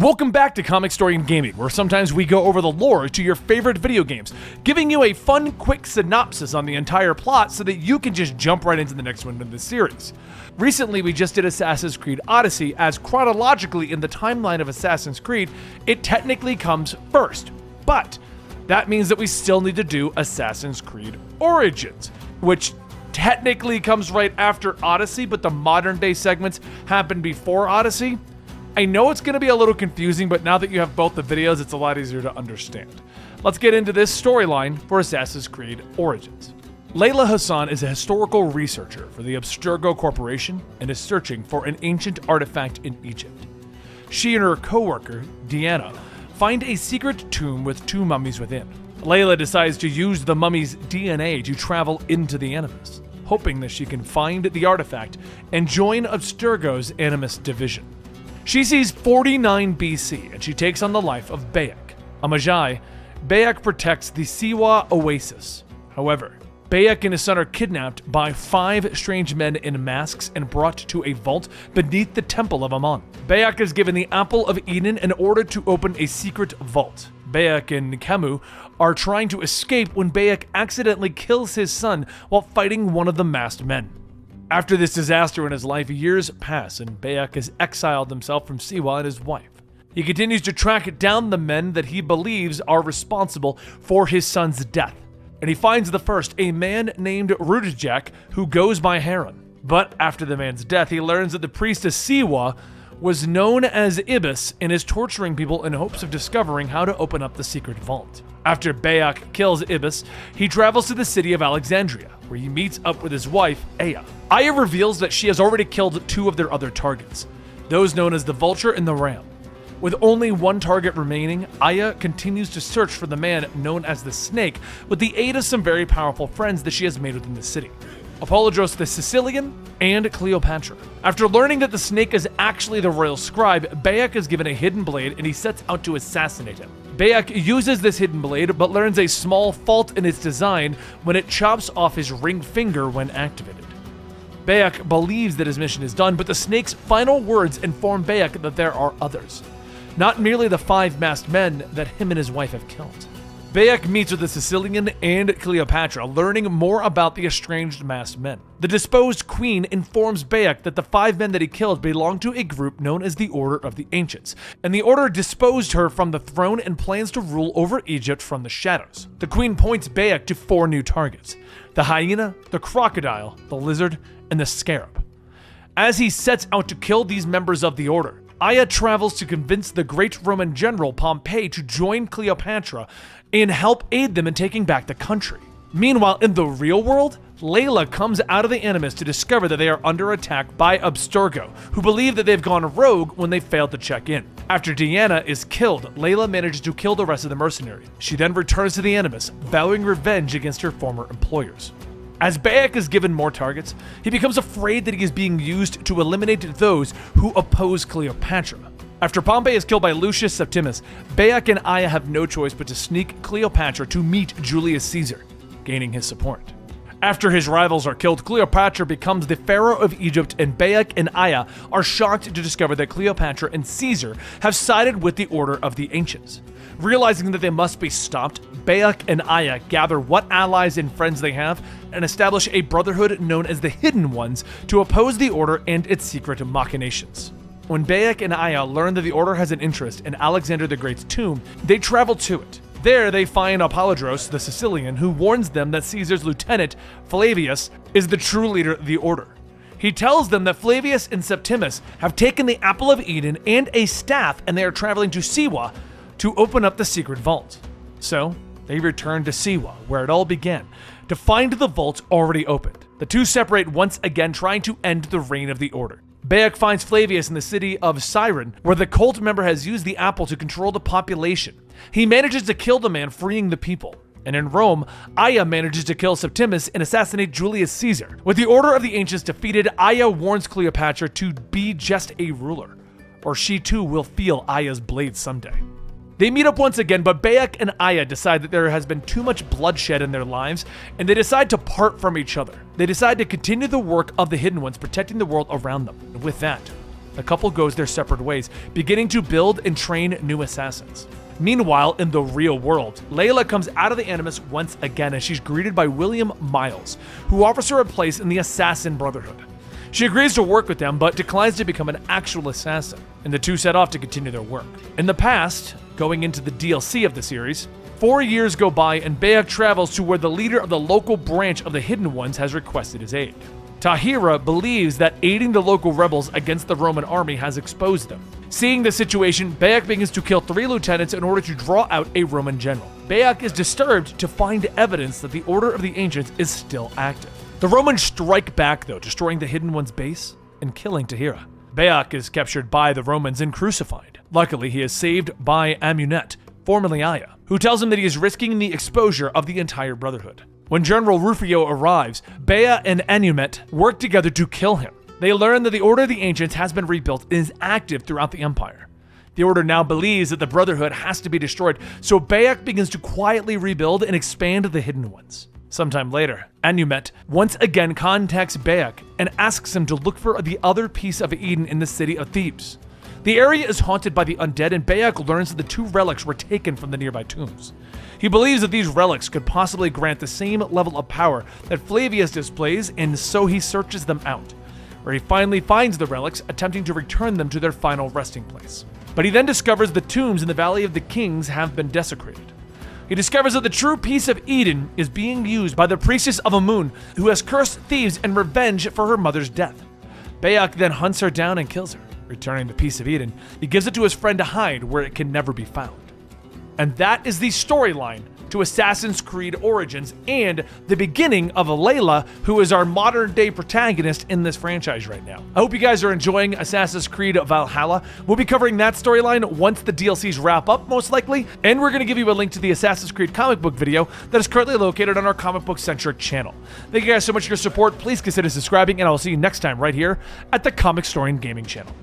Welcome back to Comicstorian Gaming, where sometimes we go over the lore to your favorite video games, giving you a fun, quick synopsis on the entire plot so that you can just jump right into the next one in the series. Recently, we just did Assassin's Creed Odyssey, as chronologically in the timeline of Assassin's Creed, it technically comes first. But that means that we still need to do Assassin's Creed Origins, which technically comes right after Odyssey, but the modern day segments happen before Odyssey. I know it's going to be a little confusing, but now that you have both the videos, it's a lot easier to understand. Let's get into this storyline for Assassin's Creed Origins. Layla Hassan is a historical researcher for the Abstergo Corporation and is searching for an ancient artifact in Egypt. She and her co-worker, Deanna, find a secret tomb with two mummies within. Layla decides to use the mummy's DNA to travel into the Animus, hoping that she can find the artifact and join Abstergo's Animus division. She sees 49 BC and she takes on the life of Bayek. A Magi, Bayek protects the Siwa Oasis. However, Bayek and his son are kidnapped by 5 strange men in masks and brought to a vault beneath the Temple of Ammon. Bayek is given the Apple of Eden in order to open a secret vault. Bayek and Camus are trying to escape when Bayek accidentally kills his son while fighting one of the masked men. After this disaster in his life, years pass and Bayek has exiled himself from Siwa and his wife. He continues to track down the men that he believes are responsible for his son's death. And he finds the first, a man named Rudijak, who goes by Haran. But after the man's death, he learns that the priestess Siwa was known as Ibis and is torturing people in hopes of discovering how to open up the secret vault. After Bayek kills Ibis, he travels to the city of Alexandria, where he meets up with his wife, Aya. Aya reveals that she has already killed 2 of their other targets, those known as the Vulture and the Ram. With only 1 target remaining, Aya continues to search for the man known as the Snake with the aid of some very powerful friends that she has made within the city: Apollodros the Sicilian and Cleopatra. After learning that the Snake is actually the royal scribe, Bayek is given a hidden blade and he sets out to assassinate him. Bayek uses this hidden blade but learns a small fault in its design when it chops off his ring finger when activated. Bayek believes that his mission is done, but the Snake's final words inform Bayek that there are others, not merely the 5 masked men that him and his wife have killed. Bayek meets with the Sicilian and Cleopatra, learning more about the estranged masked men. The disposed queen informs Bayek that the 5 men that he killed belong to a group known as the Order of the Ancients, and the Order disposed her from the throne and plans to rule over Egypt from the shadows. The queen points Bayek to 4 new targets: the hyena, the crocodile, the lizard, and the scarab. As he sets out to kill these members of the Order, Aya travels to convince the great Roman general Pompey to join Cleopatra and help aid them in taking back the country. Meanwhile, in the real world, Layla comes out of the Animus to discover that they are under attack by Abstergo, who believe that they've gone rogue when they failed to check in. After Deanna is killed, Layla manages to kill the rest of the mercenaries. She then returns to the Animus, vowing revenge against her former employers. As Bayek is given more targets, he becomes afraid that he is being used to eliminate those who oppose Cleopatra. After Pompey is killed by Lucius Septimus, Bayek and Aya have no choice but to sneak Cleopatra to meet Julius Caesar, gaining his support. After his rivals are killed, Cleopatra becomes the pharaoh of Egypt, and Bayek and Aya are shocked to discover that Cleopatra and Caesar have sided with the Order of the Ancients. Realizing that they must be stopped, Bayek and Aya gather what allies and friends they have and establish a brotherhood known as the Hidden Ones to oppose the Order and its secret machinations. When Bayek and Aya learn that the Order has an interest in Alexander the Great's tomb, they travel to it. There, they find Apollodros the Sicilian, who warns them that Caesar's lieutenant, Flavius, is the true leader of the Order. He tells them that Flavius and Septimus have taken the Apple of Eden and a staff, and they are traveling to Siwa to open up the secret vault. So, they return to Siwa, where it all began, to find the vault already opened. The two separate once again, trying to end the reign of the Order. Bayek finds Flavius in the city of Cyrene, where the cult member has used the apple to control the population. He manages to kill the man, freeing the people. And in Rome, Aya manages to kill Septimus and assassinate Julius Caesar. With the Order of the Ancients defeated, Aya warns Cleopatra to be just a ruler, or she too will feel Aya's blade someday. They meet up once again, but Bayek and Aya decide that there has been too much bloodshed in their lives, and they decide to part from each other. They decide to continue the work of the Hidden Ones, protecting the world around them. And with that, the couple goes their separate ways, beginning to build and train new assassins. Meanwhile, in the real world, Layla comes out of the Animus once again as she's greeted by William Miles, who offers her a place in the Assassin Brotherhood. She agrees to work with them, but declines to become an actual assassin, and the two set off to continue their work. In the past, going into the DLC of the series, 4 years go by and Bayek travels to where the leader of the local branch of the Hidden Ones has requested his aid. Tahira believes that aiding the local rebels against the Roman army has exposed them. Seeing the situation, Bayek begins to kill 3 lieutenants in order to draw out a Roman general. Bayek is disturbed to find evidence that the Order of the Ancients is still active. The Romans strike back though, destroying the Hidden One's base and killing Tahira. Bayek is captured by the Romans and crucified. Luckily, he is saved by Amunet, formerly Aya, who tells him that he is risking the exposure of the entire Brotherhood. When General Rufio arrives, Bea and Amunet work together to kill him. They learn that the Order of the Ancients has been rebuilt and is active throughout the Empire. The Order now believes that the Brotherhood has to be destroyed, so Bayek begins to quietly rebuild and expand the Hidden Ones. Sometime later, Amunet once again contacts Bayek and asks him to look for the other piece of Eden in the city of Thebes. The area is haunted by the undead, and Bayek learns that the 2 relics were taken from the nearby tombs. He believes that these relics could possibly grant the same level of power that Flavius displays, and so he searches them out, where he finally finds the relics, attempting to return them to their final resting place. But he then discovers the tombs in the Valley of the Kings have been desecrated. He discovers that the true piece of Eden is being used by the priestess of Amun, who has cursed Thebes in revenge for her mother's death. Bayek then hunts her down and kills her. Returning the piece of Eden, he gives it to his friend to hide where it can never be found. And that is the storyline to Assassin's Creed Origins and the beginning of Layla, who is our modern day protagonist in this franchise right now. I hope you guys are enjoying Assassin's Creed Valhalla. We'll be covering that storyline once the DLCs wrap up, most likely, and we're going to give you a link to the Assassin's Creed comic book video that is currently located on our Comic Book Centric channel. Thank you guys so much for your support. Please consider subscribing, and I will see you next time right here at the Comicstorian Gaming channel.